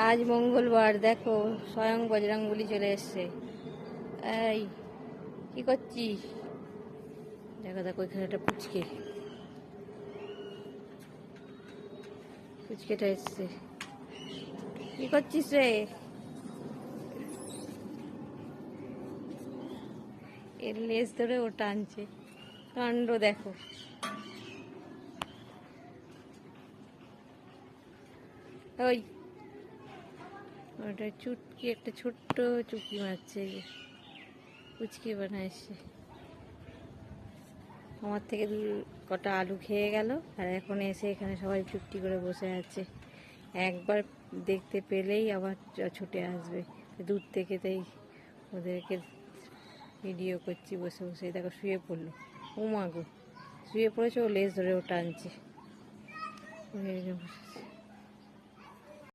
আজ মঙ্গলবার, দেখো স্বয়ং বজরংবলী চলে এসছে। এই কি করছিস? দেখো দেখো এখানে একটা পুচকেটা এসছে। কি করছিস রে? এর লেজ ধরে ও টানছে, কাণ্ড দেখো। ওই ওটা চুটকি, একটা ছোট্ট চুটকি মারছে, পুচকি বানাইছে। আমার থেকে কটা আলু খেয়ে গেল, আর এখন এসে এখানে সবাই চুপটি করে বসে আছে। একবার দেখতে পেলেই আবার ছুটে আসবে দূর থেকে। তাই ওদেরকে ভিডিও করছি বসে বসে। দেখো শুয়ে পড়লো, ও মা গো, শুয়ে পড়েছে, ও লেজ ধরে ও টানছে।